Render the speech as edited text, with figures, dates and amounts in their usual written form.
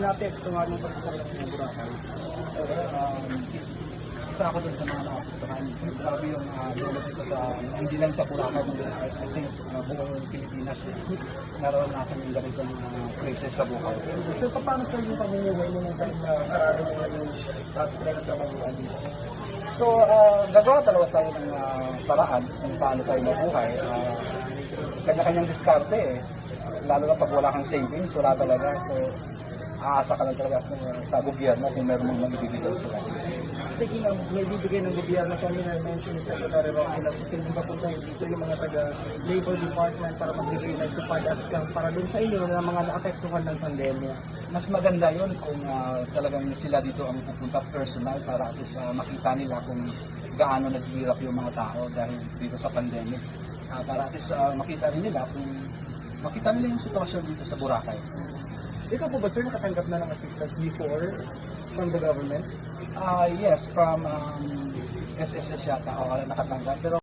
Natin, ito nga nung pagkakaroon ng Boracay. Isa ako dun sa mga nakapuntahan. Grabe yung lolo dito sa, hindi lang sa Boracay, I think buong Pilipinas. Naranasan yung ganitong places sa buhay. So, paano sa yung pamumuhay mo nung sarado mo yung pinagtrabahuan dito? So, gagawa talaga tayo ng paraan kung paano tayo mabuhay. Kanya-kanyang diskarte eh. Lalo na pag wala kang savings, wala talaga. So, aasa ka lang talaga sa gobyerno kung meron mong maibibigay sila. Speaking of, may bibigay ng gobyerno, kanina mention ni Secretary Roque na susunod papunta dito yung mga taga-labor department para magbigay ng tupad at para dun sa inyo na mga naapektuhan ng pandemya. Mas maganda yun kung talagang sila dito ang pupunta personal para at makita nila kung gaano naghihirap yung mga tao dahil dito sa pandemic. Para at makita rin nila kung makita nila yung sitwasyon dito sa Boracay. Ikaw po ba sir nakatanggap na ng assistance before from the government? Yes, from SSS yata. Nakatanggap. Pero